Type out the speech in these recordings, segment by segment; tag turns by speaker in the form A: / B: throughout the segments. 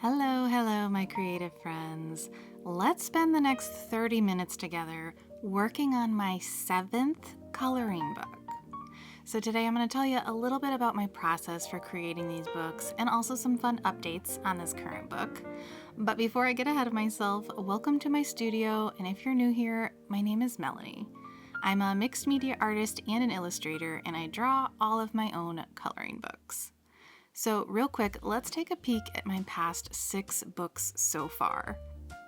A: Hello, hello, my creative friends. Let's spend the next 30 minutes together working on my 7th coloring book. So today I'm going to tell you a little bit about my process for creating these books and also some fun updates on this current book. But before I get ahead of myself, welcome to my studio, and if you're new here, my name is Melanie. I'm a mixed media artist and an illustrator, and I draw all of my own coloring books. So real quick, let's take a peek at my past 6 books so far.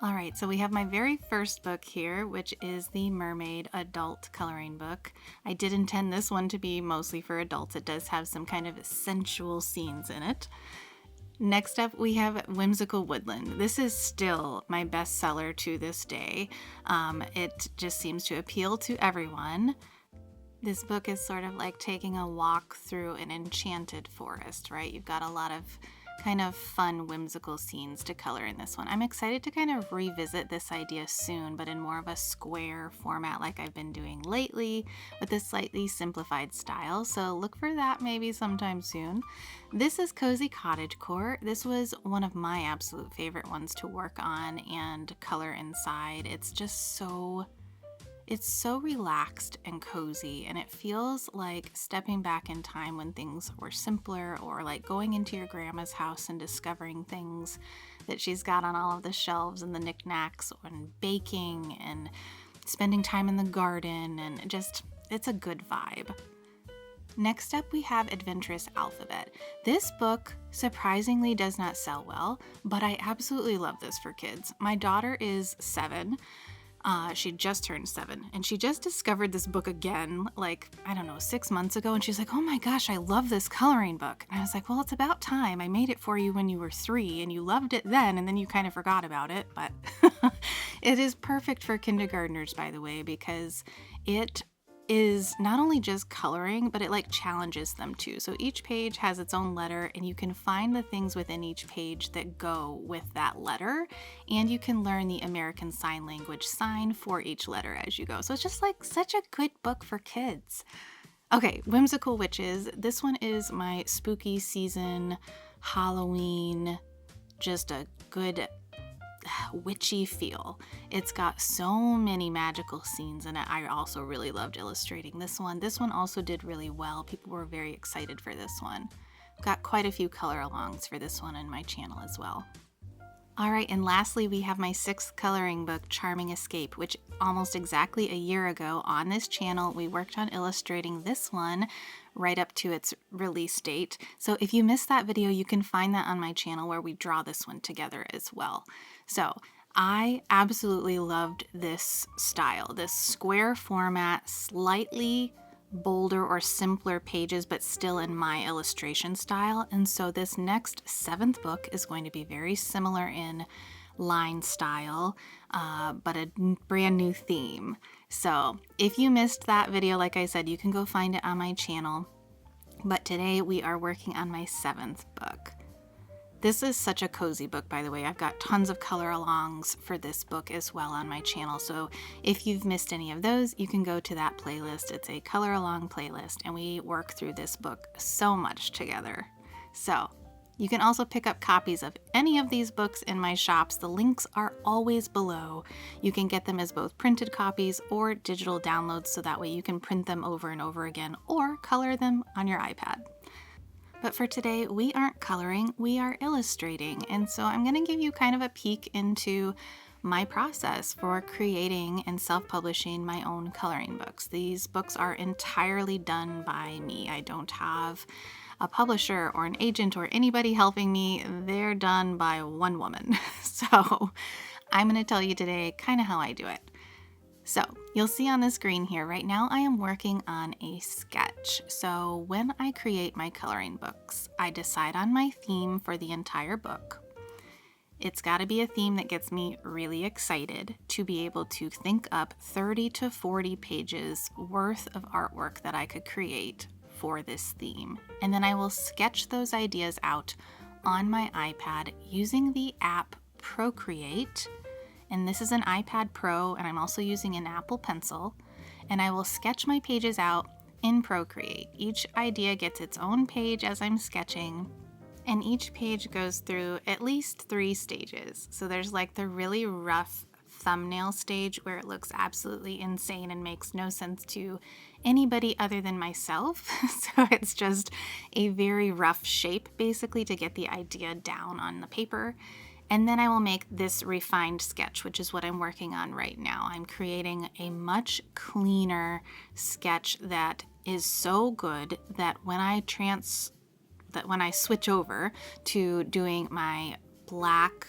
A: All right, so we have my very first book here, which is the Mermaid adult coloring book. I did intend this one to be mostly for adults. It does have some kind of sensual scenes in it. Next up, we have Whimsical Woodland. This is still my bestseller to this day. It just seems to appeal to everyone. This book is sort of like taking a walk through an enchanted forest, right? You've got a lot of kind of fun, whimsical scenes to color in this one. I'm excited to kind of revisit this idea soon, but in more of a square format like I've been doing lately with a slightly simplified style. So look for that maybe sometime soon. This is Cozy Cottagecore. This was one of my absolute favorite ones to work on and color inside. It's so relaxed and cozy, and it feels like stepping back in time when things were simpler, or like going into your grandma's house and discovering things that she's got on all of the shelves and the knickknacks, and baking and spending time in the garden, and just, it's a good vibe. Next up, we have Adventurous Alphabet. This book surprisingly does not sell well, but I absolutely love this for kids. My daughter is 7. She just turned 7, and she just discovered this book again, 6 months ago, and she's like, oh my gosh, I love this coloring book. And I was like, well, it's about time. I made it for you when you were 3, and you loved it then, and then you kind of forgot about it, but it is perfect for kindergartners, by the way, because it is not only just coloring, but it challenges them too. So each page has its own letter, and you can find the things within each page that go with that letter, and you can learn the American Sign Language sign for each letter as you go. So it's just such a good book for kids. Okay, Whimsical Witches. This one is my spooky season, Halloween, just a good witchy feel. It's got so many magical scenes in it. I also really loved illustrating this one. This one also did really well. People were very excited for this one. I've got quite a few color alongs for this one in my channel as well. All right, and lastly, we have my 6th coloring book, Charming Escape, which almost exactly a year ago on this channel, we worked on illustrating this one right up to its release date. So if you missed that video, you can find that on my channel where we draw this one together as well. So I absolutely loved this style, this square format, slightly bolder or simpler pages, but still in my illustration style. And so this next 7th book is going to be very similar in line style, but a brand new theme. So if you missed that video, like I said, you can go find it on my channel. But today we are working on my 7th book. This is such a cozy book, by the way. I've got tons of color alongs for this book as well on my channel. So if you've missed any of those, you can go to that playlist. It's a color along playlist, and we work through this book so much together. So you can also pick up copies of any of these books in my shops. The links are always below. You can get them as both printed copies or digital downloads, so that way you can print them over and over again or color them on your iPad. But for today, we aren't coloring, we are illustrating. And so I'm going to give you kind of a peek into my process for creating and self-publishing my own coloring books. These books are entirely done by me. I don't have a publisher or an agent or anybody helping me. They're done by one woman. So I'm going to tell you today kind of how I do it. So you'll see on the screen here, right now I am working on a sketch. So when I create my coloring books, I decide on my theme for the entire book. It's got to be a theme that gets me really excited to be able to think up 30 to 40 pages worth of artwork that I could create for this theme. And then I will sketch those ideas out on my iPad using the app Procreate. And this is an iPad Pro, and I'm also using an Apple Pencil, and I will sketch my pages out in Procreate. Each idea gets its own page as I'm sketching, And each page goes through at least 3 stages. So there's like the really rough thumbnail stage where it looks absolutely insane and makes no sense to anybody other than myself. So it's just a very rough shape basically to get the idea down on the paper. And then I will make this refined sketch, which is what I'm working on right now. I'm creating a much cleaner sketch that is so good that when I switch over to doing my black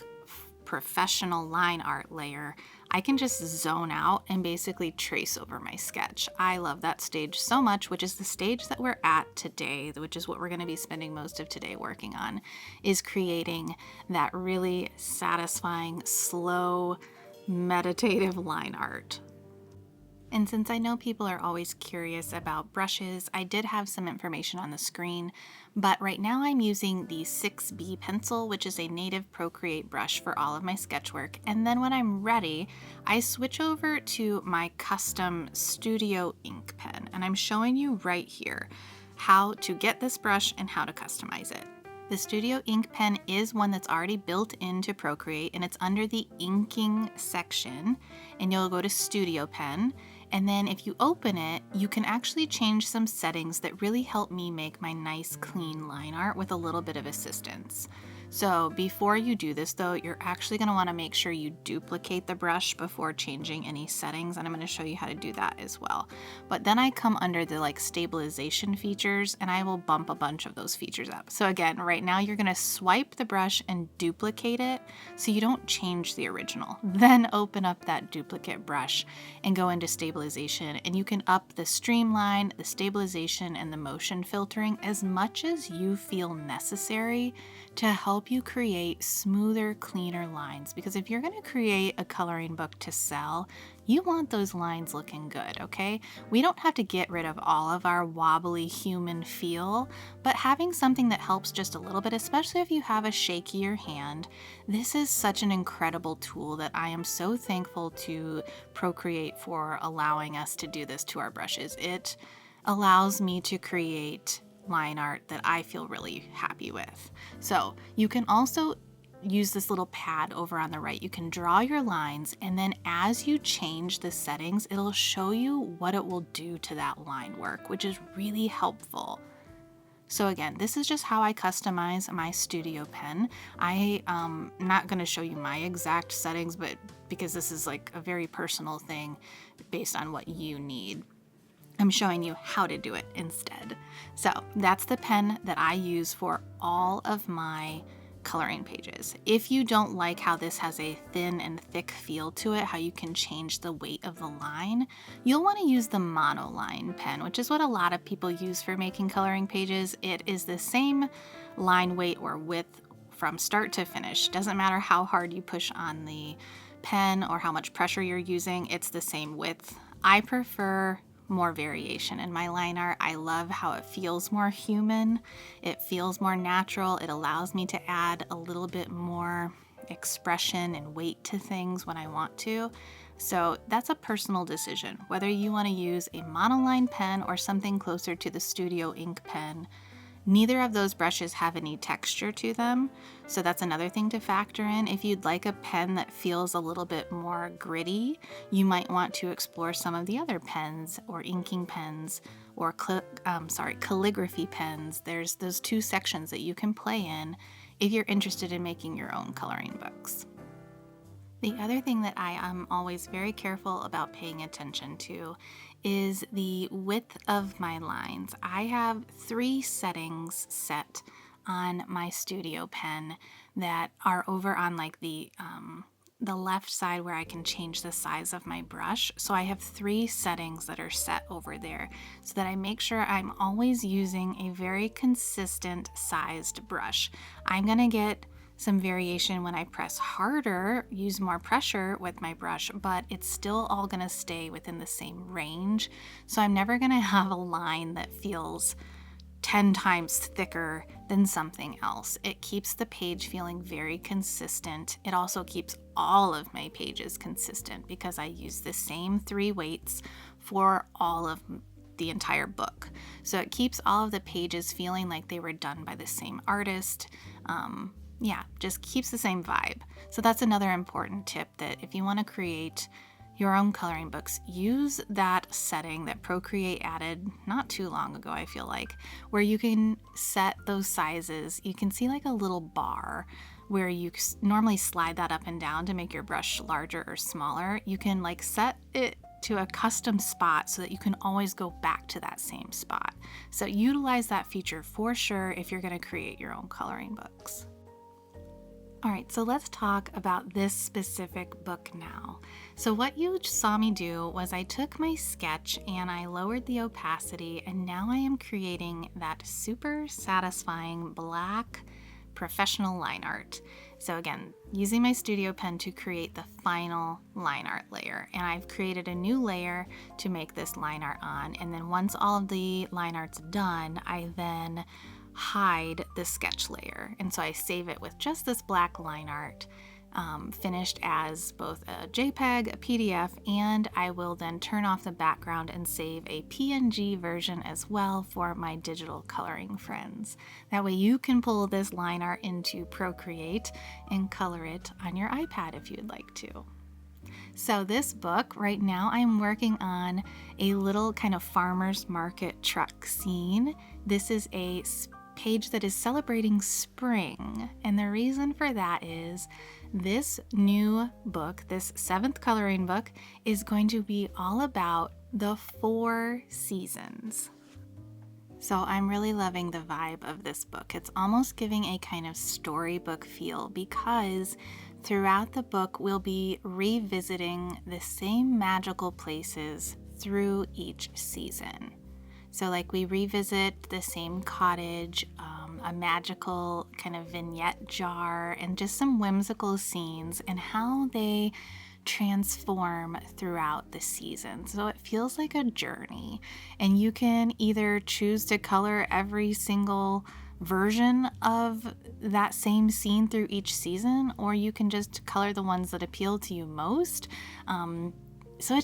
A: professional line art layer, I can just zone out and basically trace over my sketch. I love that stage so much, which is the stage that we're at today, which is what we're going to be spending most of today working on, is creating that really satisfying, slow, meditative line art. And since I know people are always curious about brushes, I did have some information on the screen, but right now I'm using the 6B pencil, which is a native Procreate brush for all of my sketch work. And then when I'm ready, I switch over to my custom Studio ink pen. And I'm showing you right here how to get this brush and how to customize it. The Studio ink pen is one that's already built into Procreate, and it's under the inking section, and you'll go to Studio Pen. And then if you open it, you can actually change some settings that really help me make my nice clean line art with a little bit of assistance. So before you do this though, you're actually going to want to make sure you duplicate the brush before changing any settings, and I'm going to show you how to do that as well. But then I come under the stabilization features, and I will bump a bunch of those features up. So again, right now you're going to swipe the brush and duplicate it so you don't change the original. Then open up that duplicate brush and go into stabilization, and you can up the streamline, the stabilization, and the motion filtering as much as you feel necessary to help you create smoother, cleaner lines. Because if you're going to create a coloring book to sell, you want those lines looking good, okay? We don't have to get rid of all of our wobbly human feel, but having something that helps just a little bit, especially if you have a shakier hand, this is such an incredible tool that I am so thankful to Procreate for allowing us to do this to our brushes. It allows me to create line art that I feel really happy with. So you can also use this little pad over on the right. You can draw your lines, and then as you change the settings, it'll show you what it will do to that line work, which is really helpful. So again, this is just how I customize my Studio pen. I'm not going to show you my exact settings, but because this is like a very personal thing based on what you need, I'm showing you how to do it instead. So that's the pen that I use for all of my coloring pages. If you don't like how this has a thin and thick feel to it, how you can change the weight of the line, you'll want to use the monoline pen, which is what a lot of people use for making coloring pages. It is the same line weight or width from start to finish. Doesn't matter how hard you push on the pen or how much pressure you're using, it's the same width. I prefer more variation in my line art. I love how it feels more human. It feels more natural. It allows me to add a little bit more expression and weight to things when I want to. So that's a personal decision, whether you want to use a monoline pen or something closer to the Studio ink pen. Neither of those brushes have any texture to them, so that's another thing to factor in. If you'd like a pen that feels a little bit more gritty, you might want to explore some of the other pens or inking pens or calligraphy pens. There's those two sections that you can play in if you're interested in making your own coloring books. The other thing that I am always very careful about paying attention to is the width of my lines. I have 3 settings set on my Studio pen that are over on the left side where I can change the size of my brush. So I have 3 settings that are set over there so that I make sure I'm always using a very consistent sized brush. I'm gonna get some variation when I press harder, use more pressure with my brush, but it's still all gonna stay within the same range. So I'm never gonna have a line that feels 10 times thicker than something else. It keeps the page feeling very consistent. It also keeps all of my pages consistent because I use the same 3 weights for all of the entire book. So it keeps all of the pages feeling like they were done by the same artist. Just keeps the same vibe. So that's another important tip, that if you want to create your own coloring books, use that setting that Procreate added not too long ago, I feel like, where you can set those sizes. You can see like a little bar where you normally slide that up and down to make your brush larger or smaller. You can like set it to a custom spot so that you can always go back to that same spot. So utilize that feature for sure if you're going to create your own coloring books. All right, so let's talk about this specific book now. So what you saw me do was I took my sketch and I lowered the opacity, and now I am creating that super satisfying black professional line art. So again, using my studio pen to create the final line art layer. And I've created a new layer to make this line art on. And then once all of the line art's done, I then hide the sketch layer. And so I save it with just this black line art, finished as both a JPEG, a PDF, and I will then turn off the background and save a PNG version as well for my digital coloring friends. That way you can pull this line art into Procreate and color it on your iPad if you'd like to. So this book, right now I'm working on a little kind of farmer's market truck scene. This is a page that is celebrating spring, and the reason for that is this new book, this 7th coloring book, is going to be all about the 4 seasons. So I'm really loving the vibe of this book. It's almost giving a kind of storybook feel, because throughout the book we'll be revisiting the same magical places through each season. So like we revisit the same cottage, a magical kind of vignette jar, and just some whimsical scenes and how they transform throughout the season. So it feels like a journey, and you can either choose to color every single version of that same scene through each season, or you can just color the ones that appeal to you most. So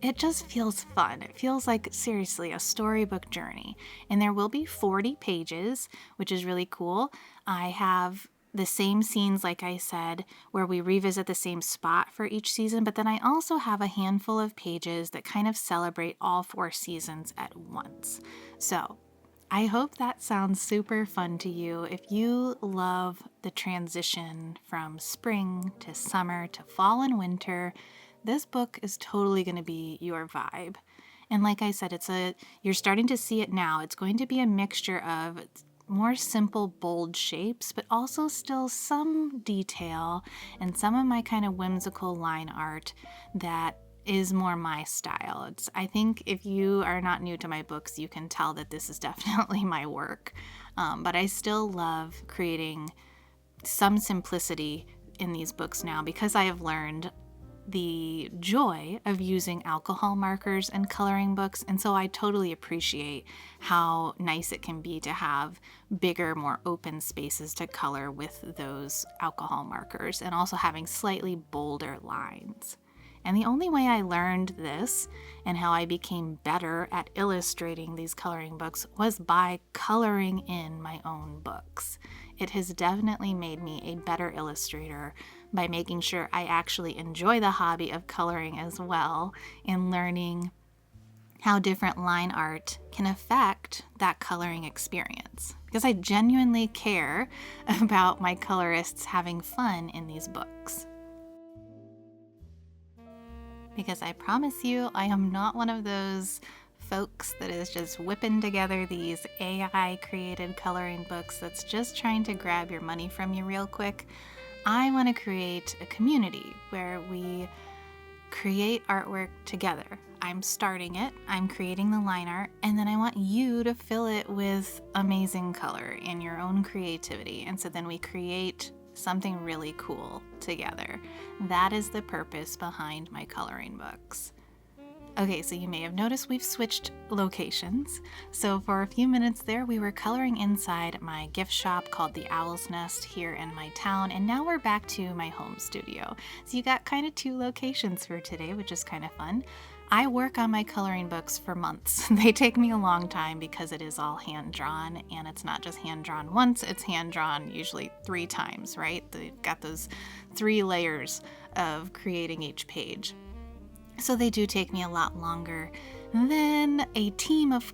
A: it just feels fun. It feels like, seriously, a storybook journey. And there will be 40 pages, which is really cool. I have the same scenes, like I said, where we revisit the same spot for each season, but then I also have a handful of pages that kind of celebrate all 4 seasons at once. So I hope that sounds super fun to you. If you love the transition from spring to summer to fall and winter, this book is totally going to be your vibe. And like I said, you're starting to see it now. It's going to be a mixture of more simple, bold shapes, but also still some detail and some of my kind of whimsical line art that is more my style. I think if you are not new to my books, you can tell that this is definitely my work. But I still love creating some simplicity in these books now, because I have learned the joy of using alcohol markers and coloring books, and so I totally appreciate how nice it can be to have bigger, more open spaces to color with those alcohol markers, and also having slightly bolder lines. And the only way I learned this and how I became better at illustrating these coloring books was by coloring in my own books. It has definitely made me a better illustrator by making sure I actually enjoy the hobby of coloring as well, and learning how different line art can affect that coloring experience. Because I genuinely care about my colorists having fun in these books. Because I promise you, I am not one of those folks that is just whipping together these AI created coloring books that's just trying to grab your money from you real quick. I want to create a community where we create artwork together. I'm starting it, I'm creating the line art, and then I want you to fill it with amazing color and your own creativity. And so then we create something really cool together. That is the purpose behind my coloring books. Okay, so you may have noticed we've switched locations. So for a few minutes there, we were coloring inside my gift shop called the Owl's Nest here in my town, and now we're back to my home studio. So you got kind of 2 locations for today, which is kind of fun. I work on my coloring books for months. They take me a long time because it is all hand drawn, and it's not just hand drawn once, it's hand drawn usually 3 times, right? They've got those 3 layers of creating each page. So they do take me a lot longer than a team of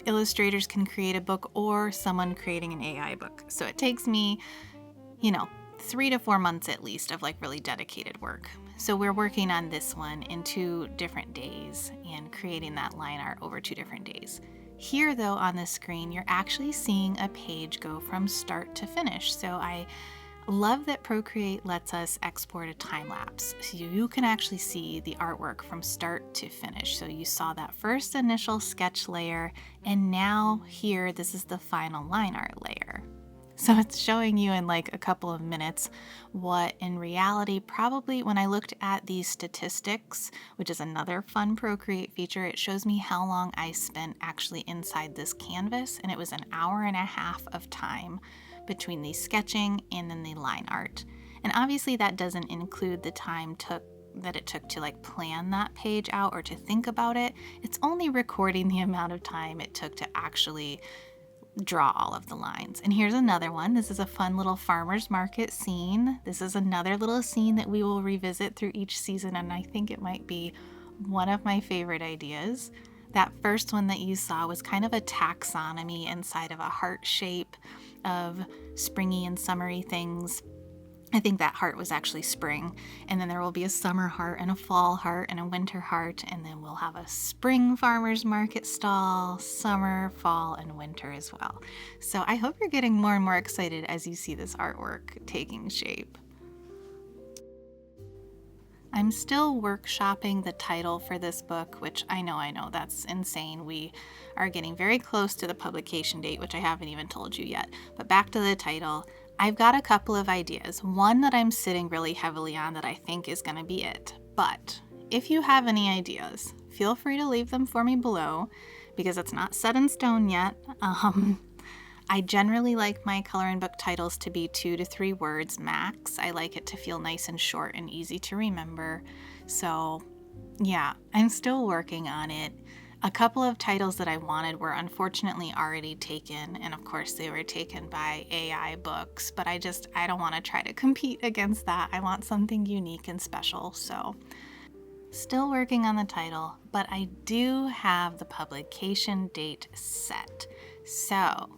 A: illustrators can create a book or someone creating an AI book. So it takes me, 3 to 4 months at least of like really dedicated work. So we're working on this one in 2 different days and creating that line art over 2 different days. Here though on the screen, you're actually seeing a page go from start to finish. So I love that Procreate lets us export a time lapse. So you can actually see the artwork from start to finish. So you saw that first initial sketch layer, and now here, this is the final line art layer. So it's showing you in like a couple of minutes what in reality, probably when I looked at these statistics, which is another fun Procreate feature, it shows me how long I spent actually inside this canvas, and it was an hour and a half of time between the sketching and then the line art. And obviously that doesn't include the time that it took to like plan that page out or to think about it. It's only recording the amount of time it took to actually draw all of the lines. And here's another one. This is a fun little farmer's market scene. This is another little scene that we will revisit through each season, and I think it might be one of my favorite ideas. That first one that you saw was kind of a taxonomy inside of a heart shape of springy and summery things. I think that heart was actually spring, and then there will be a summer heart and a fall heart and a winter heart, and then we'll have a spring farmer's market stall, summer, fall, and winter as well. So I hope you're getting more and more excited as you see this artwork taking shape. I'm still workshopping the title for this book, which I know, that's insane. We are getting very close to the publication date, which I haven't even told you yet. But back to the title, I've got a couple of ideas. One that I'm sitting really heavily on that I think is going to be it. But if you have any ideas, feel free to leave them for me below because it's not set in stone yet. I generally like my coloring book titles to be 2 to 3 words max. I like it to feel nice and short and easy to remember. So yeah, I'm still working on it. A couple of titles that I wanted were unfortunately already taken, and of course they were taken by AI books, but I don't want to try to compete against that. I want something unique and special, so still working on the title, but I do have the publication date set. So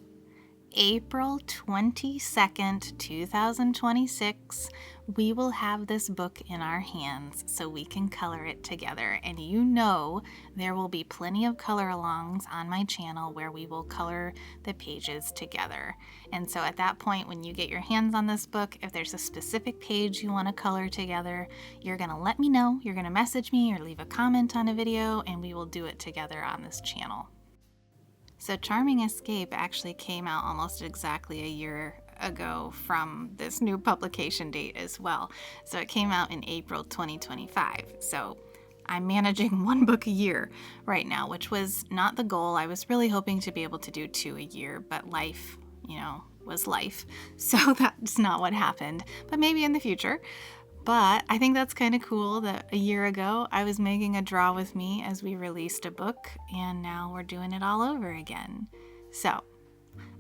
A: April 22nd, 2026, we will have this book in our hands so we can color it together. And there will be plenty of color alongs on my channel where we will color the pages together. And so at that point, when you get your hands on this book, if there's a specific page you want to color together, you're going to let me know. You're going to message me or leave a comment on a video, and we will do it together on this channel. So Charming Escape actually came out almost exactly a year ago from this new publication date as well. So it came out in April 2025. So I'm managing 1 book a year right now, which was not the goal. I was really hoping to be able to do 2 a year, but life, was life. So that's not what happened, but maybe in the future. But I think that's kind of cool that a year ago I was making a draw with me as we released a book, and now we're doing it all over again. So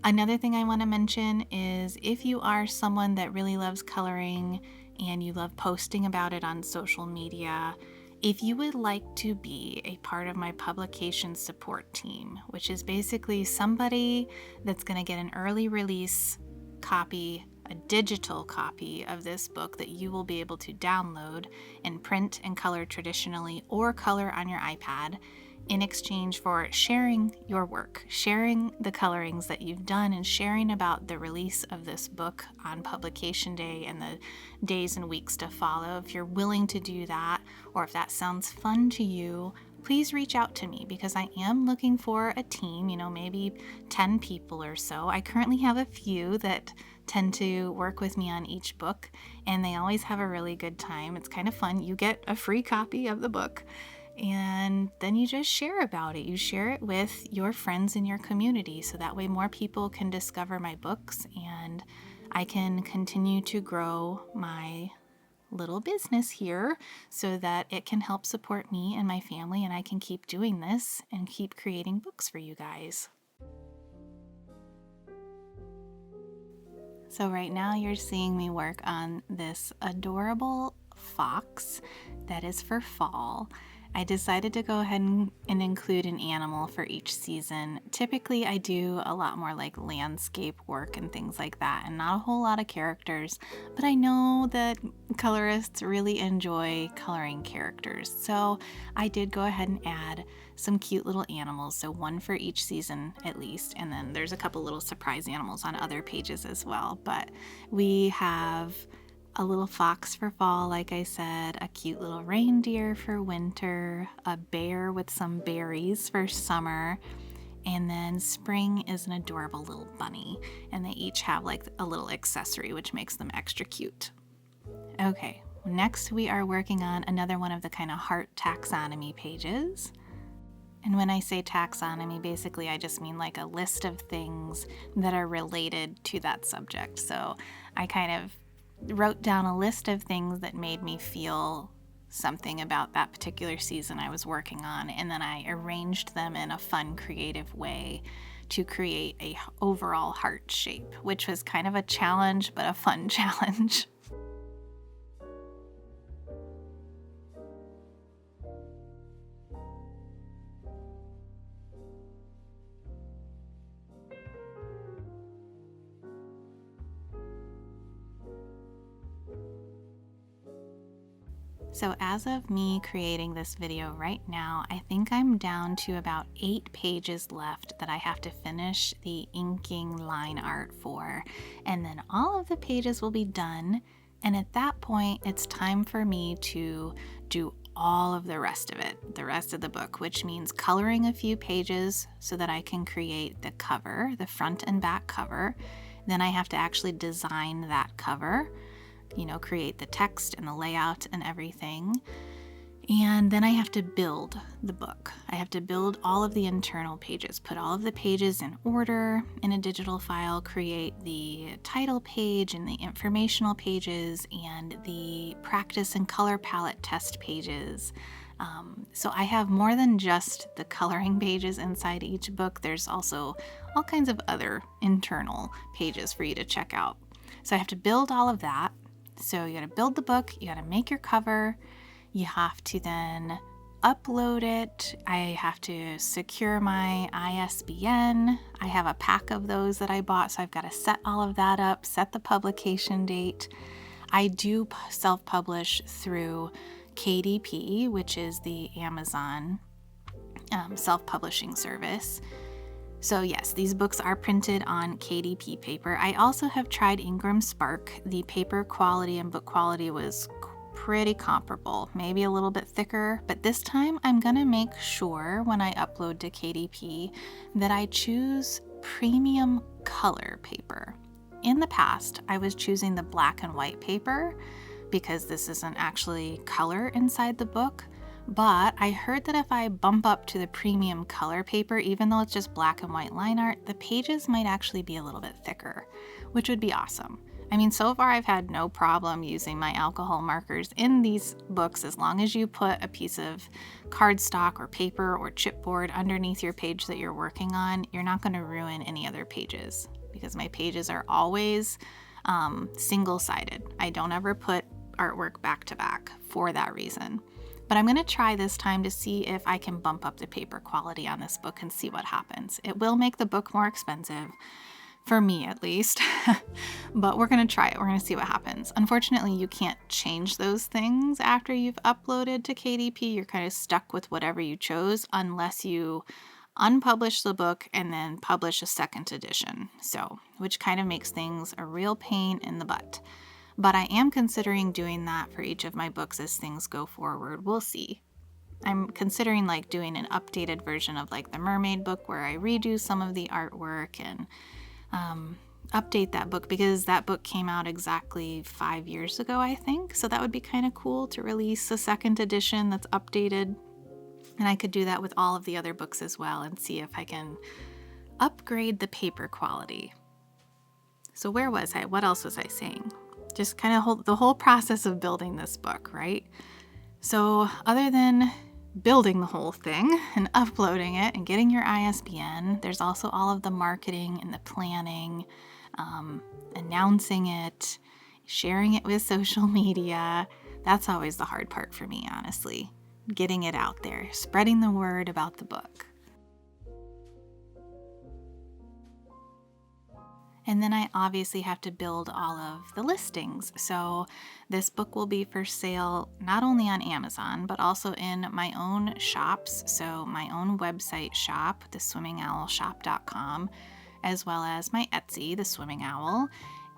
A: another thing I want to mention is if you are someone that really loves coloring and you love posting about it on social media, if you would like to be a part of my publication support team, which is basically somebody that's going to get an early release copy, a digital copy of this book that you will be able to download and print and color traditionally or color on your iPad in exchange for sharing your work, sharing the colorings that you've done, and sharing about the release of this book on publication day and the days and weeks to follow. If you're willing to do that, or if that sounds fun to you, please reach out to me because I am looking for a team, maybe 10 people or so. I currently have a few that tend to work with me on each book, and they always have a really good time. It's kind of fun. You get a free copy of the book, and then you just share about it. You share it with your friends in your community, so that way more people can discover my books, and I can continue to grow my little business here so that it can help support me and my family, and I can keep doing this and keep creating books for you guys. So right now you're seeing me work on this adorable fox that is for fall. I decided to go ahead and include an animal for each season. Typically I do a lot more like landscape work and things like that, and not a whole lot of characters, but I know that colorists really enjoy coloring characters. So I did go ahead and add some cute little animals, so one for each season at least, and then there's a couple little surprise animals on other pages as well. But we have a little fox for fall, like I said, a cute little reindeer for winter, a bear with some berries for summer, and then spring is an adorable little bunny, and they each have like a little accessory which makes them extra cute. Okay, next we are working on another one of the kind of heart taxonomy pages. And when I say taxonomy, basically I just mean like a list of things that are related to that subject. So I kind of wrote down a list of things that made me feel something about that particular season I was working on, and then I arranged them in a fun, creative way to create a overall heart shape, which was kind of a challenge, but a fun challenge. So as of me creating this video right now, I think I'm down to about 8 pages left that I have to finish the inking line art for, and then all of the pages will be done, and at that point it's time for me to do all of the rest of it, the rest of the book, which means coloring a few pages so that I can create the cover, the front and back cover. Then I have to actually design that cover, create the text and the layout and everything. And then I have to build the book. I have to build all of the internal pages, put all of the pages in order in a digital file, create the title page and the informational pages and the practice and color palette test pages. So I have more than just the coloring pages inside each book. There's also all kinds of other internal pages for you to check out. So I have to build all of that. So you got to build the book, you got to make your cover, you have to then upload it. I have to secure my ISBN. I have a pack of those that I bought, so I've got to set all of that up, set the publication date. I do self-publish through KDP, which is the Amazon self-publishing service. So yes, these books are printed on KDP paper. I also have tried Ingram Spark. The paper quality and book quality was pretty comparable, maybe a little bit thicker, but this time I'm gonna make sure when I upload to KDP that I choose premium color paper. In the past, I was choosing the black and white paper because this isn't actually color inside the book. But I heard that if I bump up to the premium color paper, even though it's just black and white line art, the pages might actually be a little bit thicker, which would be awesome. I mean, so far I've had no problem using my alcohol markers in these books as long as you put a piece of cardstock or paper or chipboard underneath your page that you're working on. You're not going to ruin any other pages because my pages are always single-sided. I don't ever put artwork back to back for that reason. But I'm going to try this time to see if I can bump up the paper quality on this book and see what happens. It will make the book more expensive, for me at least, but we're going to try it. We're going to see what happens. Unfortunately, you can't change those things after you've uploaded to KDP. You're kind of stuck with whatever you chose unless you unpublish the book and then publish a second edition. So, which kind of makes things a real pain in the butt. But I am considering doing that for each of my books as things go forward. We'll see. I'm considering like doing an updated version of like the mermaid book where I redo some of the artwork and update that book because that book came out exactly 5 years ago, I think. So that would be kind of cool to release a second edition that's updated. And I could do that with all of the other books as well and see if I can upgrade the paper quality. So where was I? What else was I saying? just kind of the whole process of building this book, right? So other than building the whole thing and uploading it and getting your ISBN, there's also all of the marketing and the planning, announcing it, sharing it with social media. That's always the hard part for me, honestly. Getting it out there, spreading the word about the book. And then I obviously have to build all of the listings. So this book will be for sale not only on Amazon, but also in my own shops. So my own website shop, theswimmingowlshop.com, as well as my Etsy, The Swimming Owl.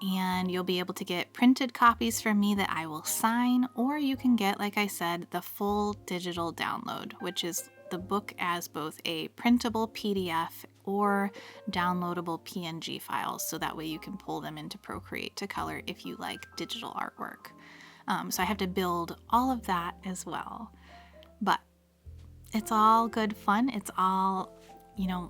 A: And you'll be able to get printed copies from me that I will sign, or you can get, like I said, the full digital download, which is the book as both a printable PDF or downloadable PNG files, so that way you can pull them into Procreate to color if you like digital artwork. So I have to build all of that as well. But it's all good fun. It's all,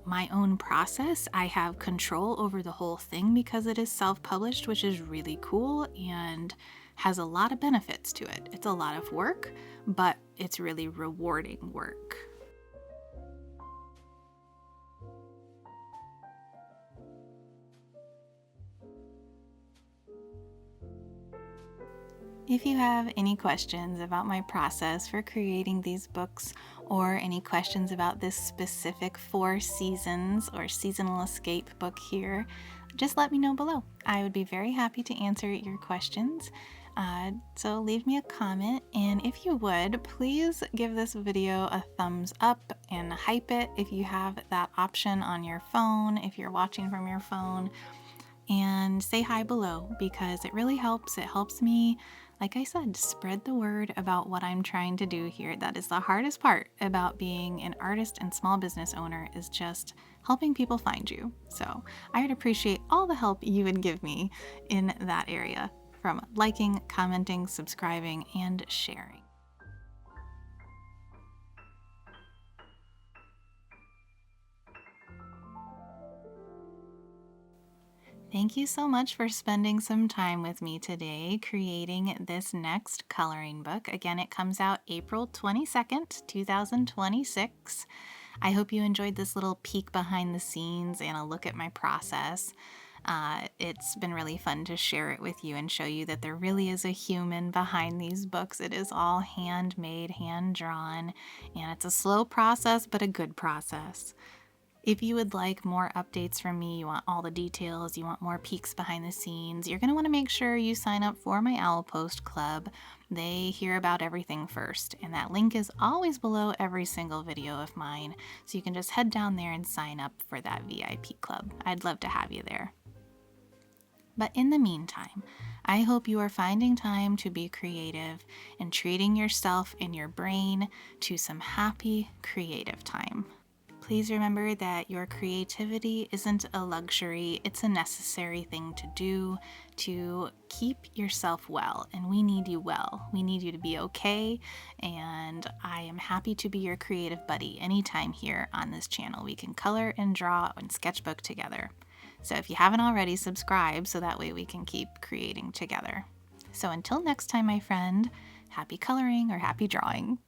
A: my own process. I have control over the whole thing because it is self-published, which is really cool and has a lot of benefits to it. It's a lot of work, but it's really rewarding work. If you have any questions about my process for creating these books, or any questions about this specific 4 seasons or seasonal escape book here, just let me know below. I would be very happy to answer your questions. So leave me a comment, and if you would, please give this video a thumbs up and hype it if you have that option on your phone, if you're watching from your phone, and say hi below because it really helps. It helps me, like I said, spread the word about what I'm trying to do here. That is the hardest part about being an artist and small business owner, is just helping people find you. So I would appreciate all the help you would give me in that area, from liking, commenting, subscribing, and sharing. Thank you so much for spending some time with me today creating this next coloring book. Again, it comes out April 22nd, 2026. I hope you enjoyed this little peek behind the scenes and a look at my process. It's been really fun to share it with you and show you that there really is a human behind these books. It is all handmade, hand-drawn, and it's a slow process, but a good process. If you would like more updates from me, you want all the details, you want more peeks behind the scenes, you're going to want to make sure you sign up for my Owl Post Club. They hear about everything first, and that link is always below every single video of mine, so you can just head down there and sign up for that VIP club. I'd love to have you there. But in the meantime, I hope you are finding time to be creative and treating yourself and your brain to some happy, creative time. Please remember that your creativity isn't a luxury, it's a necessary thing to do to keep yourself well, and we need you well. We need you to be okay, and I am happy to be your creative buddy anytime here on this channel. We can color and draw and sketchbook together. So if you haven't already, subscribe so that way we can keep creating together. So until next time, my friend, happy coloring or happy drawing.